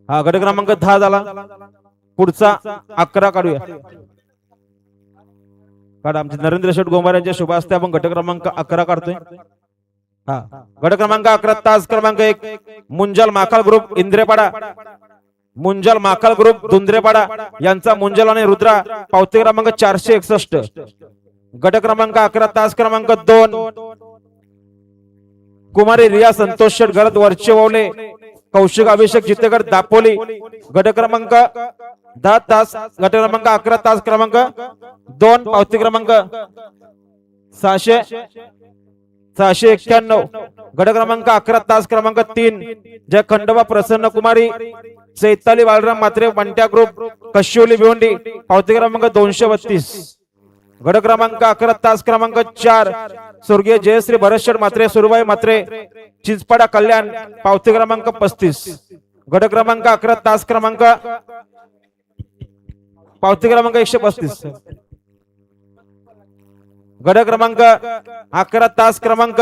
हा गट क्रमांक 10 झाला. पुढचा 11 काढूया. काढा. आमचे नरेंद्र शेठ गोंभार यांच्या शुभ हस्ते आपण गट क्रमांक 11 काढतोय. हा गट क्रमांक 11 तास क्रमांक 1 मुंजल माकाल ग्रुप इंद्रेपाडा. मुंजल माकाल ग्रुप दुंद्रेपाडा यांचा मुंजल आणि रुद्रा पावती क्रमांक 461. गट क्रमांक 11 तास क्रमांक 2 कुमारी रिया संतोष शेठ गरज वरचे वावले कौशिक अभिषेक जितेकर दापोली. गट क्रमांक 10 तास गट क्रमांक 11 तास क्रमांक 2 पावती क्रमांक 691. गट क्रमांक 11 तास क्रमांक 3 जय खंडोबा प्रसन्न कुमारी चैताली बालराम मात्रे बंट्या ग्रुप कशिवली भिवंडी पावती क्रमांक 232. गट क्रमांक 11 तास क्रमांक 4 स्वर्गीय जयश्री भरतशेठ मात्रे सुरुबाई मात्रे चिंचपाडा कल्याण पावती क्रमांक 35. गट क्रमांक 11 तास क्रमांक पावती क्रमांक 135. गट क्रमांक 11 तास क्रमांक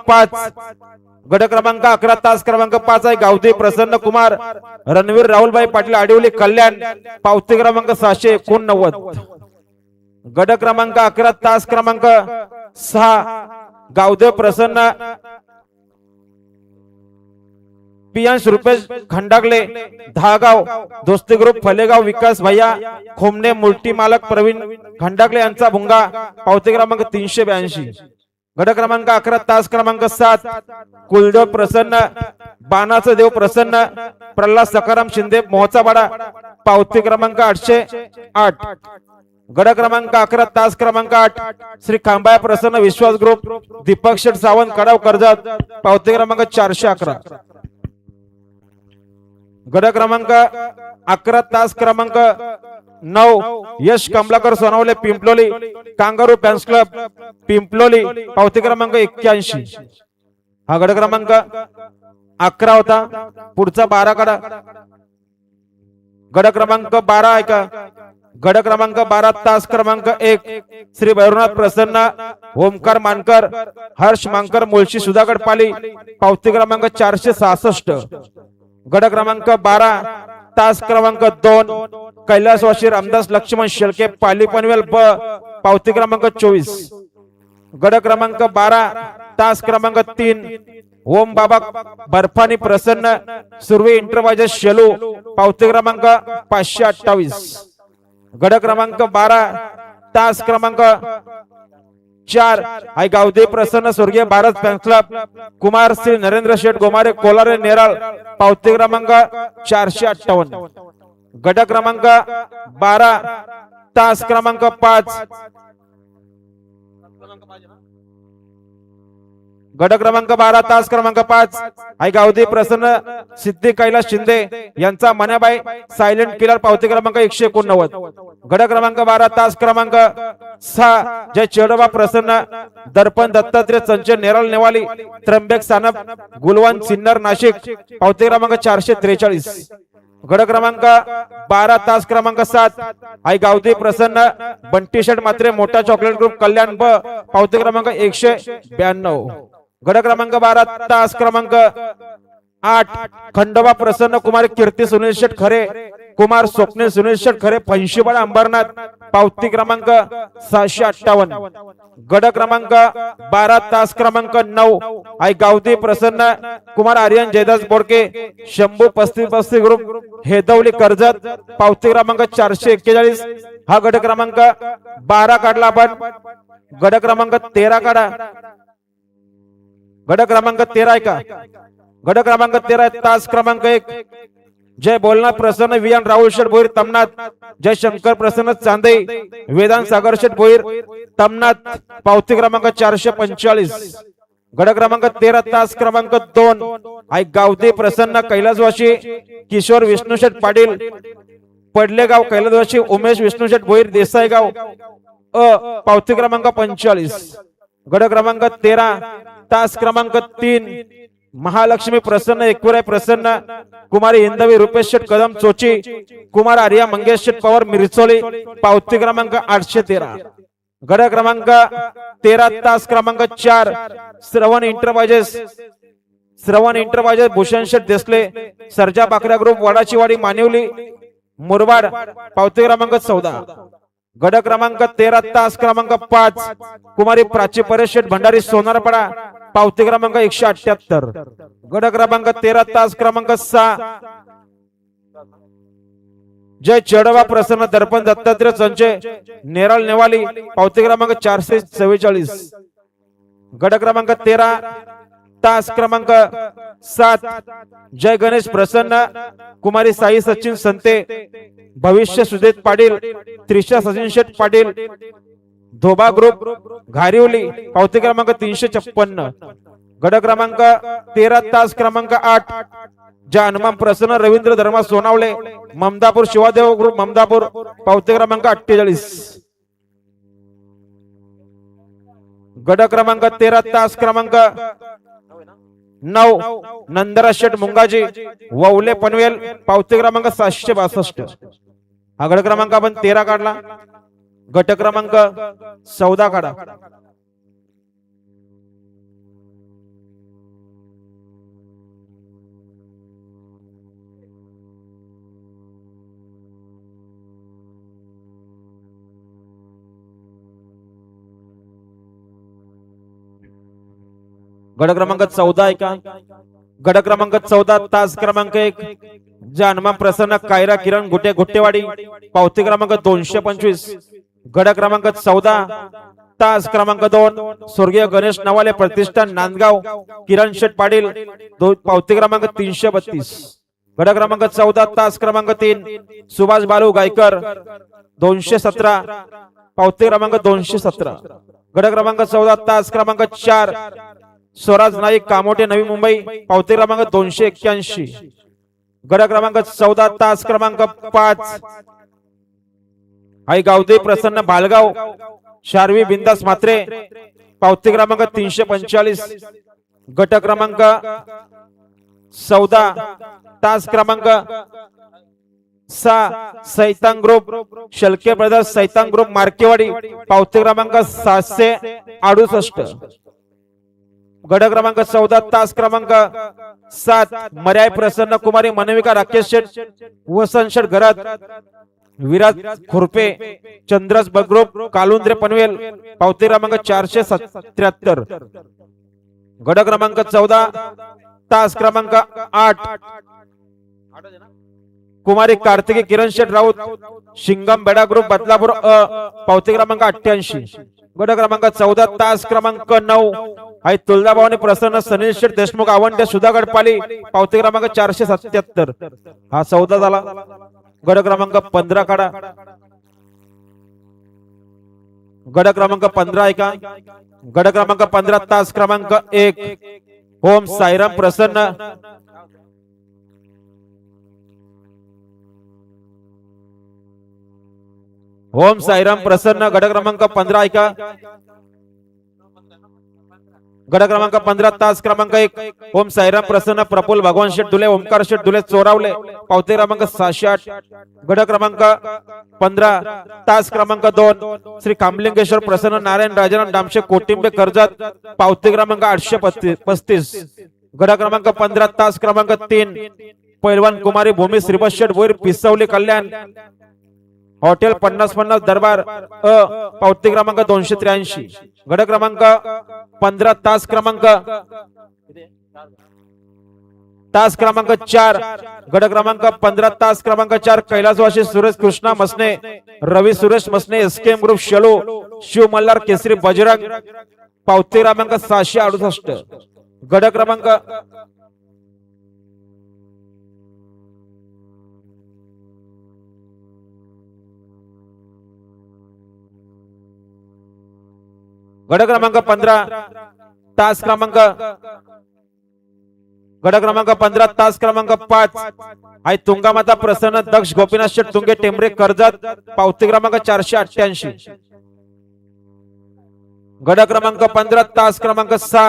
5 गट क्रमांक 11 तास क्रमांक 5 आहे गावदे प्रसन्न कुमार रणवीर राहुलभाई पाटील आडिवली कल्याण पावती क्रमांक 689. गट क्रमांक 11 तास क्रमांक 6 गावदेव प्रसन्न पियांश रुपेश खंडागले धागाव दोस्ती ग्रुप फलेगाव विकास भैया खोमने मुलटी मालक प्रवीण खंडागले यांचा भुंगा पावती क्रमांक 382. गट क्रमांक 11 तास क्रमांक 7 कुलदेव प्रसन्न बाणाचं देव प्रसन्न प्रल्हाद सकाराम शिंदे मोहचापाडा पावती क्रमांक 808. गट क्रमांक 11 तास क्रमांक 8 श्री खांबाया प्रसन्न विश्वास ग्रुप दीपक शेठ सावंत कडाव कर्जत पावती क्रमांक 411. गट क्रमांक 11 तास क्रमांक 9 Yash Kamalakar Sonawale Pimploli kangaroo fans club Pimploli पावती क्रमांक 81. हा गट क्रमांक 11 होता. पुढचा 12 काढा. गट क्रमांक 12 आहे का. गट क्रमांक 12 तास क्रमांक 1 श्री भैरवनाथ प्रसन्न ओमकार मानकर हर्ष मानकर मुळशी सुधागड पाली पावती क्रमांक 466. गट क्रमांक 12 तास क्रमांक 2 कैलासवासी रामदास लक्ष्मण शेळके पाली पनवेल ब पावती क्रमांक 24. गट क्रमांक 12 तास क्रमांक 3 ओम बाबा बर्फानी प्रसन्न सुर्वे इंटरप्राइजेस शेलू पावती क्रमांक 528. गट क्रमांक 12 तास क्रमांक 4 आई गावदे प्रसन्न स्वर्गीय भारत फॅन क्लब कुमार श्री नरेंद्र शेठ गोमारे कोलारे नेराळ पावती क्रमांक 458. गट क्रमांक 12 तास क्रमांक 5 गट क्रमांक 12 तास क्रमांक 5 आई गावदे प्रसन्न सिद्धी कैलास शिंदे यांचा मनाबाई सायलेंट किलर पावती क्रमांक 189. गट क्रमांक 12 तास क्रमांक 6 जय चेडोबा प्रसन्न दर्पण दत्तात्रय चंचल नेरळ नेवाली त्र्यंबक सानप गुलवान सिन्नर नाशिक पावती क्रमांक 443. गट क्रमांक 12 तास क्रमांक 7 आई गावदे प्रसन्न बंटी शेठ मात्रे मोठा चॉकलेट ग्रुप कल्याण ब पावती क्रमांक 192. गट क्रमांक 12 तास क्रमांक 8 खंडोबा प्रसन्न कुमार कीर्ती सुनील शेठ खरे कुमार स्वप्नील सुनील शेठ खरे फंशीपाडा अंबरनाथ पावती क्रमांक 658. गट क्रमांक 12 तास क्रमांक 9 आई गावदे प्रसन्न कुमार आर्यन जयदास बोडके शंभू 35 ग्रुप हेदवली कर्जत पावती क्रमांक 441. हा गट क्रमांक 12 काढला आपण. गट क्रमांक 13 काढा. गट क्रमांक 13 आहे का. गट क्रमांक 13 तास क्रमांक 1 जय बोलनाथ प्रसन्न वियान राहुल शेठ भोईर तमनाथ जय शंकर प्रसन्न चांदे वेदांत सागर शेठ भोईर तमनाथ पावती क्रमांक 445. गट क्रमांक 13 तास क्रमांक 2 आई गावदे प्रसन्न कैलासवासी किशोर विष्णू शेठ पाटील पडलेगाव कैलासवासी उमेश विष्णू शेठ भोईर देसाईगाव पावती क्रमांक 45. गट क्रमांक 13 तास क्रमांक 3 महालक्ष्मी प्रसन्न एकविराय प्रसन्न कुमारी हिंदवी रुपेश शेठ कदम चोची कुमार आर्या मंगेश शेठ पवार मिरचोली पावती क्रमांक 813. गट क्रमांक 13 तास क्रमांक 4 श्रवण इंटरप्राइजेस श्रवण इंटरवायझर भूषण शेठ देसले सर्जा बाकऱ्या ग्रुप वडाची वाडी मानिवली मुरबाड पावती क्रमांक 14 गड क्रमांक 13 तास क्रमांक 5 कुमारी प्राची परेश शेठ भंडारी सोनारपाडा पावती क्रमांक 178 गड क्रमांक 13 तास क्रमांक 6 जय चेडवा प्रसन्न दर्पण दत्तात्रय संचय नेरळ नेवाली पावती क्रमांक 444 गड क्रमांक 13 तास क्रमांक 7 जय गणेश प्रसन्न कुमारी साई सचिन संते भविष्य सुदेत पाटील त्रिशा सचिन शेठ पाटील धोबा ग्रुप घारिवली पावती क्रमांक 356 गड क्रमांक 13 तास क्रमांक 8 जय हनुमान प्रसन्न रवींद्र धर्मा सोनावले ममदापूर शिवादेव ग्रुप ममदापूर पावती क्रमांक 48 गड क्रमांक 13 तास क्रमांक 9 नंदरा शेठ मुंगाजी ववले पनवेल पावती क्रमांक 762 हा गड क्रमांक आपण 13 काढला गट क्रमांक 14 काढा गड क्रमांक 14 आहे का गड क्रमांक 14 तास क्रमांक 1 जय हनुमान प्रसन्न कायरा किरण गुटे गुट्टेवाडी पावती क्रमांक 225 गड क्रमांक 14 तास क्रमांक 2 स्वर्गीय गणेश नवाले प्रतिष्ठान नांदगाव किरण शेठ पाटील पावती क्रमांक 332 गड क्रमांक 14 तास क्रमांक 3 सुभाष बालू गायकर 217 पावती क्रमांक 217 गड क्रमांक 14 तास क्रमांक 4 स्वराज नाईक कामोटे नवी मुंबई पावती क्रमांक 281 गड क्रमांक 14 तास क्रमांक 5 आई गावदे प्रसन्न बालगाव शारवी बिंदास मात्रे पावती क्रमांक 345 गट क्रमांक 14 तास क्रमांक 6 सैतान ग्रुप शलके ब्रदर्स सैतान ग्रुप मार्केवाडी पावती क्रमांक 768 गड क्रमांक 14 तास क्रमांक 7 मर्याय प्रसन्न कुमारी मनविका राकेश शेठ वसंत शेठ घरात विराज खुरपे चंद्रस बग्रुप कालुंद्रे पनवेल पावती क्रमांक 473 गड क्रमांक 14 तास क्रमांक 8 कुमारी कार्तिकी किरण शेठ राऊत शिंगम बेडा ग्रुप बदलापूर पावती क्रमांक 88 गड क्रमांक 14 तास क्रमांक 9 आई तुळजाभवानी प्रसन्न सनील शेठ देशमुख आवंटे सुधागड पाली पावती क्रमांक 477 हा 14 झाला गड क्रमांक 15 काढा गड क्रमांक 15 आहे का गड क्रमांक 15 तास क्रमांक 1 ओम साईराम प्रसन्न ओम साईराम प्रसन्न गड क्रमांक 15 आहे का गड क्रमांक 15 तास क्रमांक 1 ओम साईराम प्रसन्न प्रफुल्ल भगवान शेठ दुले ओमकार शेठ दुले चोरावले पावती क्रमांक 608 गड क्रमांक 15 तास क्रमांक 2 श्री कामलिंगेश्वर प्रसन्न नारायण राजाराम डामशे कोटिंबे कर्जत पावती क्रमांक 835 गड क्रमांक 15 तास क्रमांक 3 पैलवान कुमारी भूमी श्रीपत शेठ वैर पिसवली कल्याण हॉटेल 50-50 दरबार पावती क्रमांक 283 गड क्रमांक 15 तास क्रमांक 4 गड क्रमांक 15 तास क्रमांक 4 कैलासवासी सुरेश कृष्णा मसने रवी सुरेश मसने एसकेएम ग्रुप शेलो शिव मल्हार केसरी बजरंग पावती क्रमांक 768 गड क्रमांक गड क्रमांक 15 तास क्रमांक गड क्रमांक 15 तास क्रमांक 5 आई तुंगामाता प्रसन्न दक्ष गोपीनाथ शेठ तुंगे टेंबरे कर्जत पावती क्रमांक 488 गड क्रमांक 15 तास क्रमांक 6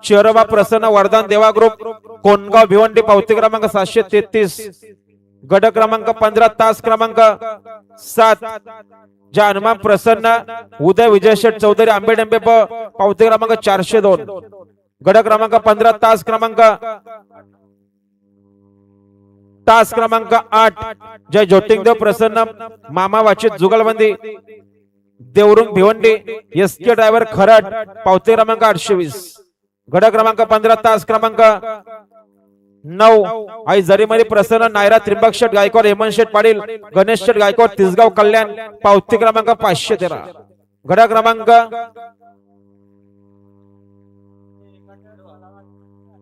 चेरोबा प्रसन्न वरदान देवा ग्रुप कोणगाव भिवंडी पावती क्रमांक 733 गड क्रमांक 15 तास क्रमांक 7 जय हनुमान प्रसन्न उदय विजय शेठ चौधरी आंबेडंबे पावती क्रमांक 402 गड क्रमांक 15 तास क्रमांक 8 जय ज्योतिंगदेव प्रसन्न मामा वाचित जुगलबंदी देवरुंग भिवंडी एसके ड्रायव्हर खरड पावती क्रमांक 820 गड क्रमांक 15 तास क्रमांक 9 आई जरीमरी प्रसन्न नायरा त्रिंबक शेठ गायकवाड हेमंत शेठ पाटील गणेश शेठ गायकवाड तिसगाव कल्याण पावती क्रमांक 513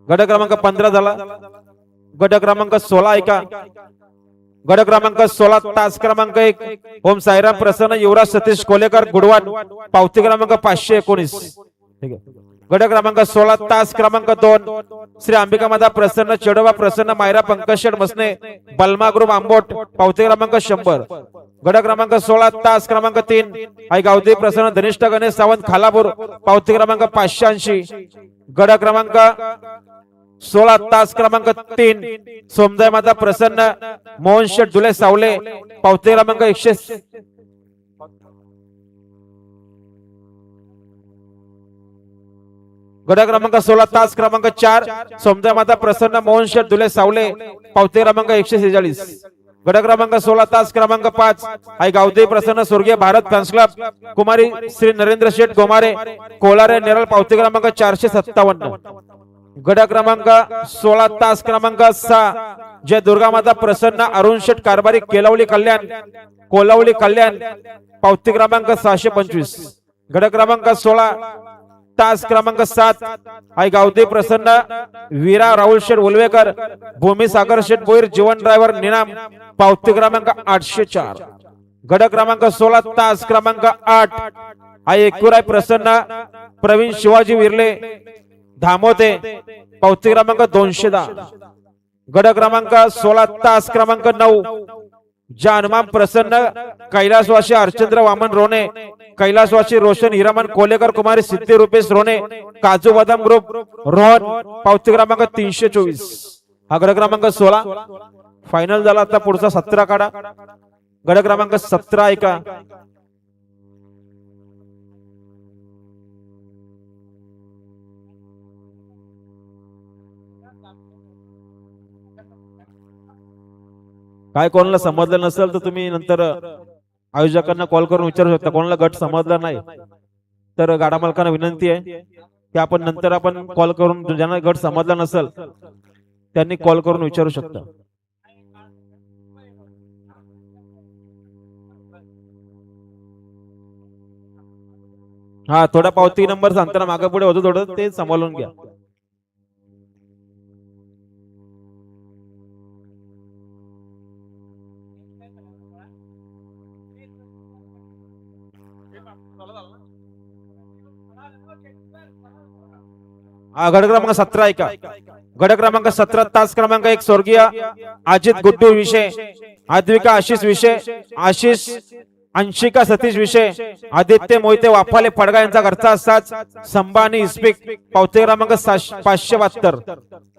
गड क्रमांक 15 झाला गड क्रमांक 16 ऐका गड क्रमांक 16 तास क्रमांक 1 ओम साईराम प्रसन्न युवराज सतीश कोलेकर गुडवाड पावती क्रमांक 519 ठीक आहे गड क्रमांक 16 तास क्रमांक 2 श्री अंबिका माता प्रसन्न चेडोबा प्रसन्न मायरा पंकज शेठ मसने बलमा ग्रुप आंबोट पावती क्रमांक 100 गड क्रमांक 16 तास क्रमांक 3 आई गावदेवी प्रसन्न धनिष्ठ गणेश सावंत खालापूर पावती क्रमांक 580 गड क्रमांक 16 तास क्रमांक 3 सोमदाय माता प्रसन्न मोहन शेठ दुले सावले पावती क्रमांक 100 गड क्रमांक 16 तास क्रमांक 4 सोमदाय माता प्रसन्न मोहन शेठ दुले सावले पावती क्रमांक 146 गड क्रमांक 16 तास क्रमांक 5 आई गावदेवी प्रसन्न स्वर्गीय भारत फॅन्स क्लब कुमारी श्री नरेंद्र शेठ गोमारे कोलारे नेरळ पावती क्रमांक 457 गड क्रमांक 16 तास क्रमांक 6 जय दुर्गा माता प्रसन्न अरुण शेठ कारभारी केलवली कल्याण कोलावली कल्याण पावती क्रमांक 625 गड क्रमांक 16 तास क्रमांक 7 आई गावदेवी प्रसन्न वीरा राहुल शेठ उलवेकर भूमी सागर शेठ बोईर जीवन ड्रायव्हर निनाम पावती क्रमांक 804 गड क्रमांक 16 तास क्रमांक 8 आई एकूराय प्रसन्न प्रवीण शिवाजी विरले धामोते पावती क्रमांक 210 गड क्रमांक 16 तास क्रमांक 9 जानमाम प्रसन्न कैलासवासी अर्चंद्र वामन रोने कैलासवासी रोशन हिरामन कोलेकर कुमारी सिद्धी रुपेश रोने काजू बदाम ग्रुप रोहन पावती क्रमांक 324 हा गड क्रमांक 16 फायनल झाला आता पुढचा 17 काढा गड क्रमांक 17 ऐका काय कोणाला समजलं नसेल तर तुम्ही नंतर आयोजकांना कॉल करून विचारू शकता कोणाला गट समजला नाही तर गाडा मालकांना विनंती आहे की आपण नंतर कॉल करून ज्यांना गट समजला नसेल त्यांनी कॉल करून विचारू शकता हा थोडा पावती नंबर सांगताना मागे पुढे होतो थोडं ते सांभाळून घ्या गड क्रमांक 17 ऐका गड क्रमांक 17 तास क्रमांक 1 स्वर्गीय अजित गुड्डू विषय आद्विका आशिष विषय आशिष अंशिका सतीश विषय आदित्य मोहिते वाफाले फडगा यांचा घरचा साच संभानी इस्पिक पावती क्रमांक 572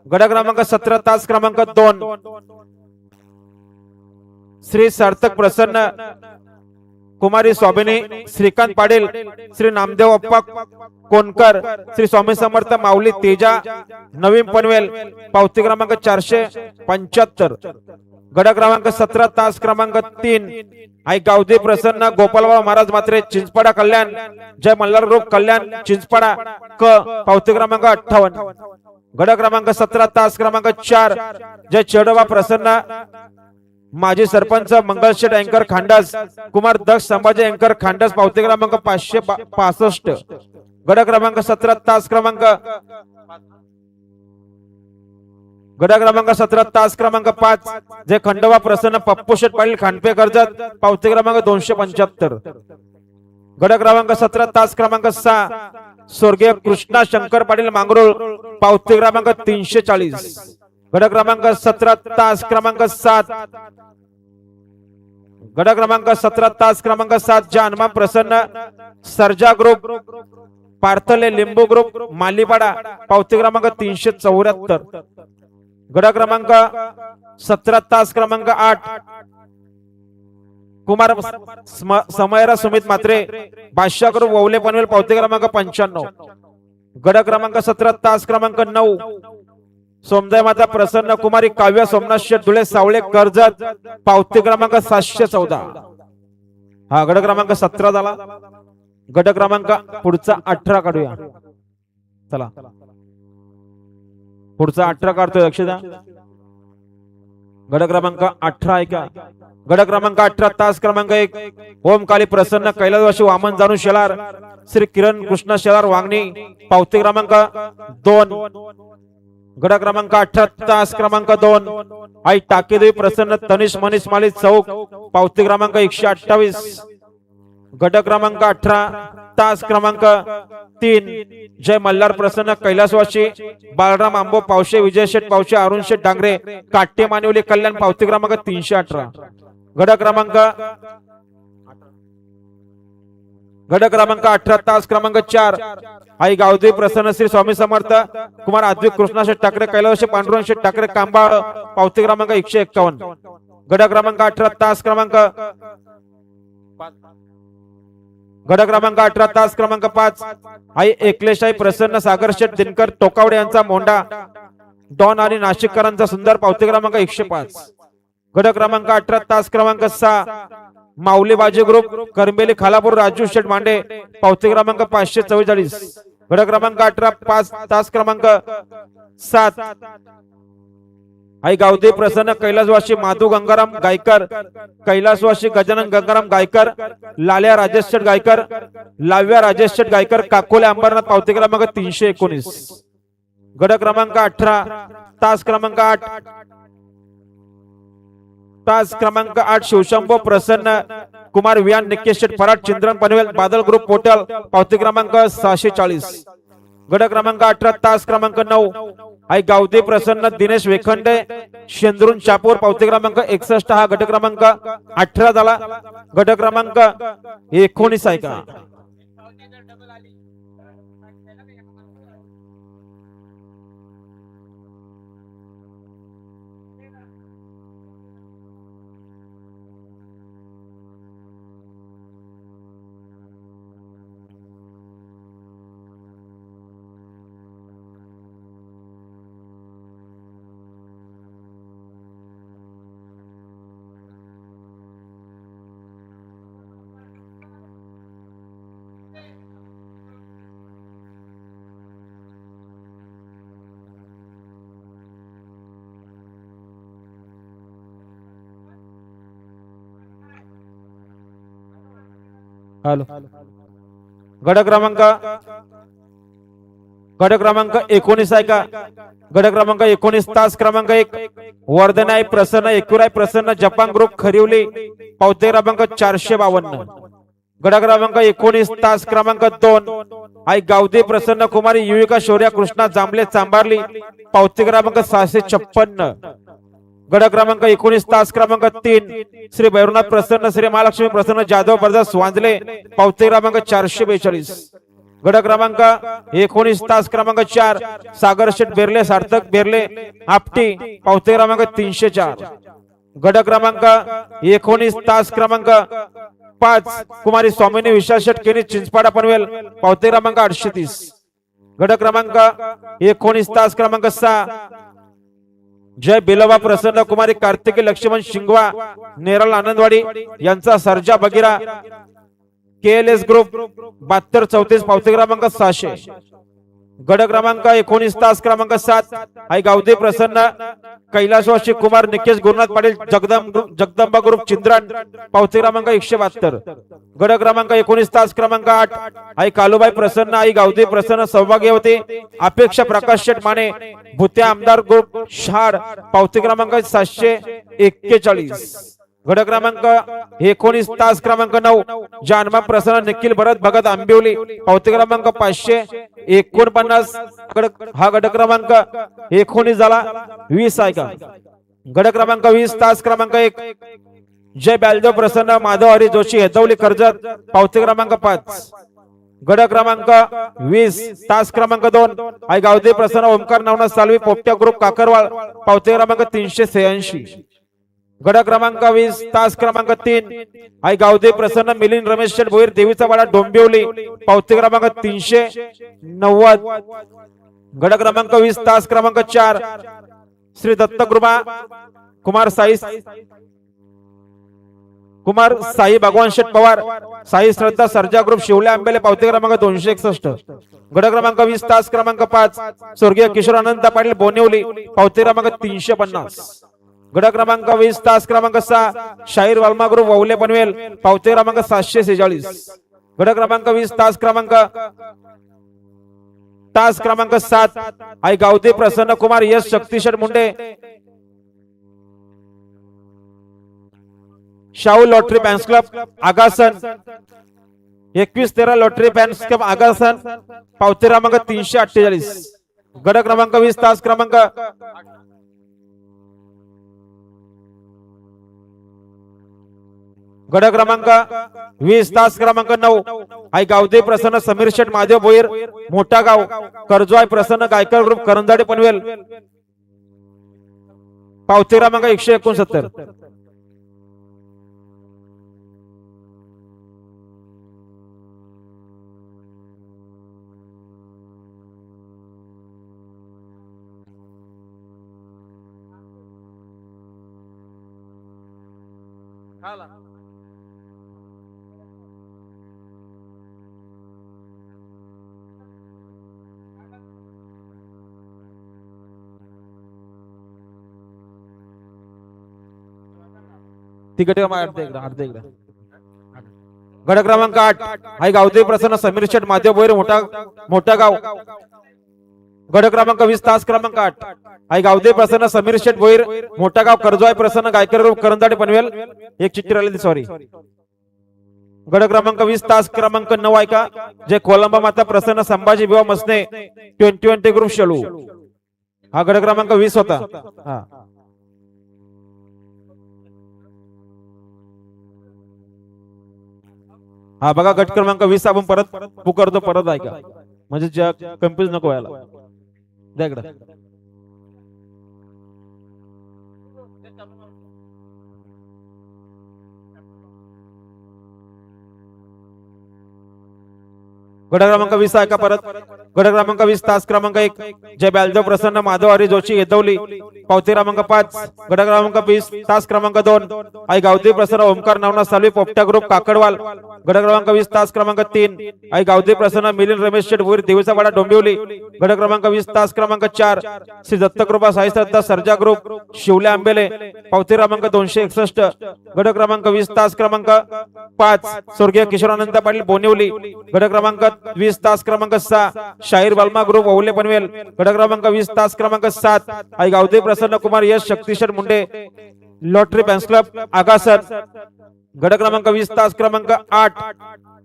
गड क्रमांक 17 तास क्रमांक 2 श्री सार्थक प्रसन्न कुमारी स्वाभिनी श्रीकांत पाटील श्री नामदेव अप्पा कोणकर श्री स्वामी समर्थ माऊली तेजा नवीन पनवेल पावती क्रमांक 475 गड क्रमांक 17 तास क्रमांक 3 आई गावदेवी प्रसन्न गोपालबाबा महाराज मात्रे चिंचपाडा कल्याण जय मल्हार ग्रुप कल्याण चिंचपाडा क पावती क्रमांक 58 गड क्रमांक 17 तास क्रमांक 4 जय चेडोबा प्रसन्न माजी सरपंच मंगलशेठ अँकर खांडास कुमार दक्ष संभाजी अँकर खांडास पावती क्रमांक 565 गड क्रमांक 17 तास क्रमांक गड क्रमांक 17 तास क्रमांक 5 जे खंडोबा प्रसन्न पप्पूशेठ पाटील खांडपे कर्जत पावती क्रमांक 275 गड क्रमांक 17 तास क्रमांक 6 स्वर्गीय कृष्णा शंकर पाटील मांगरोळ पावती क्रमांक 340 गड क्रमांक 17 तास क्रमांक 7 गड क्रमांक 17 तास क्रमांक 7 जानमा प्रसन्न सर्जा ग्रुप पार्थले लिंबू ग्रुप मालीपाडा पावती क्रमांक 374 गड क्रमांक 17 तास क्रमांक 8 कुमार समयरा सुमित मात्रे बादशाह ग्रुप ववले पनवेल पावती क्रमांक 95 गड क्रमांक 17 तास क्रमांक 9 सोमदय माता प्रसन्न कुमारी काव्य सोमनाथ शेठ धुळे सावळे कर्जत पावती क्रमांक 714. हा गड क्रमांक 17 झाला. गड क्रमांक पुढचा 18 काढूया. चला पुढचा 18 काढतोय. लक्ष द्या. गड क्रमांक 18 ऐका. गड क्रमांक 18 तास क्रमांक 1 ओमकाली प्रसन्न कैलासवासी वामन जाणू शेलार श्री किरण कृष्ण शेलार वांगणी पावती क्रमांक 2. गड क्रमांक 18 तास क्रमांक 2 आई टाकेदेवी प्रसन्न तनिष मनीष माली चौक पावती क्रमांक 128. गड क्रमांक 18 तास क्रमांक 3 जय मल्हार प्रसन्न कैलासवासी बाळराम आंबो पावशे विजय शेठ पावशे अरुण शेठ डांगरे काटे मानिवली कल्याण पावती क्रमांक 318. गड क्रमांक 18 तास क्रमांक 4 आई गावदेवी प्रसन्न श्री स्वामी समर्थ कुमार अद्विक कृष्णा शेठ ठाकरे कैलासवासी पांडुरंग शेठ ठाकरे कांबाळ पावती क्रमांक 151. गड क्रमांक 18 तास क्रमांक गड क्रमांक 18 तास क्रमांक 5 आई एकलेशाई प्रसन्न सागर शेठ दिनकर टोकावडे यांचा मोंडा डॉन आणि नाशिककरांचा सुंदर पावती क्रमांक 105. गड क्रमांक 18 तास क्रमांक 6 माऊली बाजी ग्रुप करंबेली खालापूर राजू शेठ मांडे पावती क्रमांक 544. गड क्रमांक 18 5 तास क्रमांक 7 आई गावदेवी प्रसन्न कैलासवासी माधू गंगाराम गायकर कैलासवासी गजानन गंगाराम गायकर लाल्या राजेश शेठ गायकर लाव्या राजेश शेठ गायकर काकोले अंबरनाथ पावती क्रमांक 319. गड क्रमांक 18 तास क्रमांक 8 शिवशंभो प्रसन्न कुमार वियान निकेश शेठ फराट चिंद्रन पनवेल बादल ग्रुप पोर्टल पावती क्रमांक 640. गड क्रमांक 18 तास क्रमांक 9 आई गावदेवी प्रसन्न दिनेश वेखंडे शेंद्रून चापूर पावती क्रमांक 61. हा गट क्रमांक 18 झाला. गट क्रमांक 19 ऐका. हॅलो. गड क्रमांक 19 ऐका. गड क्रमांक 19 तास क्रमांक 1 वर्धनाई प्रसन्न एकुराई प्रसन्न जपान ग्रुप खरिवली पावती क्रमांक 452. गड क्रमांक 19 तास क्रमांक 2 आई गावदेवी प्रसन्न कुमारी युविका शौर्या कृष्णा जांभले चांबारली पावती क्रमांक 656. गड क्रमांक 19 तास क्रमांक 3 श्री भैरवनाथ प्रसन्न श्री महालक्ष्मी प्रसन्न जाधव ब्रदर्स वांजले पावती क्रमांक 442. गड क्रमांक 19 तास क्रमांक 4 सागर शेठ बेर्ले सार्थक बेर्ले आपटी पावती क्रमांक 304. गड क्रमांक 19 तास क्रमांक 5 कुमारी स्वामिनी विशाल शेठ केनी चिंचपाडा पनवेल पावती क्रमांक 830. गड क्रमांक 19 तास क्रमांक 6 जय बिलोबा प्रसन्न कुमारी कार्तिकी लक्ष्मण शिंगवा नेरळ आनंदवाडी यांचा सर्जा बगिरा KLS ग्रुप 7234 पावती क्रमांक 600. गड क्रमांक 19 तास क्रमांक 7 आई गावदेवी प्रसन्न कैलासवासी कुमार निकेश गुरुनाथ पाटील जगदंबा ग्रुप चिंद्रन पावती क्रमांक 172. गड क्रमांक 19 तास क्रमांक 8 आई कालुबाई प्रसन्न आई गावदेवी प्रसन्न सौभाग्यवती अपेक्षा प्रकाश शेठ माने भूत्या आमदार ग्रुप शाड पावती क्रमांक 741. गड क्रमांक 19 तास क्रमांक 9 जानमा प्रसन्न निखिल भरत भगत आंबिवली पावती क्रमांक 549. हा गड क्रमांक 19 झाला. 20 ऐका. गड क्रमांक 20 तास क्रमांक 1 जय बालदेव प्रसन्न माधव हरी जोशी हेदवली कर्जत पावती क्रमांक 5. गड क्रमांक 20 तास क्रमांक 2 आई गावदेवी प्रसन्न ओमकार नवनाथ सालवी पोपट्या ग्रुप काकरवाळ पावती क्रमांक 386. गड क्रमांक 20 तास क्रमांक 3 आई गावदे प्रसन्न मिलिंद रमेश शेठ भोईर देवीचा वाडा डोंबिवली पावती क्रमांक 390 गड क्रमांक 20 तास क्रमांक 4 श्री दत्तकृपा कुमार साई भगवान शेठ पवार साई श्रद्धा सर्जा ग्रुप शिवले आंबेले पावती क्रमांक 261 गड क्रमांक 20 तास क्रमांक 5 स्वर्गीय किशोर अनंत पाटील बोनिवली पावती क्रमांक 350 गड क्रमांक 20 तास क्रमांक 6 शाहीर वाल्मा ग्रुप वौले पनवेल पावती क्रमांक 746 गड क्रमांक 20 तास क्रमांक 7 आई गावदे Prasanna Kumar Yash Shaktisheth Munde Shahu lottery fans club Agasan 21-13 lottery fans club Agasan पावती क्रमांक 348 गड क्रमांक 20 तास क्रमांक गड क्रमांक 20 तास क्रमांक 9 आई गावदे प्रसन्न समीर शेठ महादेव भोईर मोठा गाव कर्जवाय प्रसन्न गायकर ग्रुप करंजाडे पनवेल पावती क्रमांक 169 गड क्रमांक 8 आई गावदे प्रसन्न समीर शेठ महादेव भोईर मोठा गाव गड क्रमांक 20 तास क्रमांक 8 आई गावदे प्रसन्न समीर शेठ भोईर मोठा गाव कर्जवाय प्रसन्न गायकर ग्रुप करंजाडे पनवेल एक चिठ्ठी राहिली सॉरी गड क्रमांक 20 तास क्रमांक 9 ऐका जे कोलंबा माता प्रसन्न संभाजी विवाह मसने 2020 ग्रुप शेलू हा गड क्रमांक 20 होता हा बघा गट क्रमांक 20 आपण परत पुकारतो परत ऐका म्हणजे कन्फ्युज नको व्हायला द्या इकडे गड क्रमांक 20 ऐका परत गड क्रमांक 20 तास क्रमांक 1 जय बालदेव प्रसन्न माधव हरी जोशी येदवली पावती क्रमांक 5 गड क्रमांक 20 तास क्रमांक 2 आई गावदे प्रसन्न ओमकार नवनाथ सालवी पोपटा ग्रुप काकडवाल गड क्रमांक 20 तास क्रमांक 3 आई गावदे प्रसन्न मिलिंद रमेश शेठ भोईर देवीचा वाडा डोंबिवली गड क्रमांक 20 तास क्रमांक 4 श्री दत्तकृपा साई श्रद्धा सर्जा ग्रुप शिवले आंबेले पावती क्रमांक 261 गड क्रमांक 20 तास क्रमांक 5 स्वर्गीय किशोर अनंत पाटील बोनिवली गड क्रमांक 20 तास क्रमांक 6 शाहीर वाल्मा ग्रुप वौले पनवेल गड क्रमांक 20 तास क्रमांक 7 आई गावदे Prasanna Kumar Yash Shaktisheth Munde lottery fans club Agasan गड क्रमांक 20 तास क्रमांक 8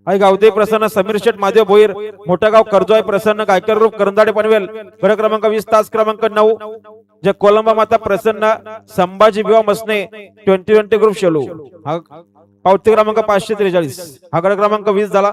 आई गावदे प्रसन्न समीर शेठ महादेव भोईर मोठा गाव कर्जवाय प्रसन्न गायकर ग्रुप करंजाडे पनवेल गड क्रमांक 20 तास क्रमांक 9 जे कोलंबा माता प्रसन्न संभाजी विवाह मसने 2020 ग्रुप शेलू पावती क्रमांक 543 हा गड क्रमांक 20 झाला।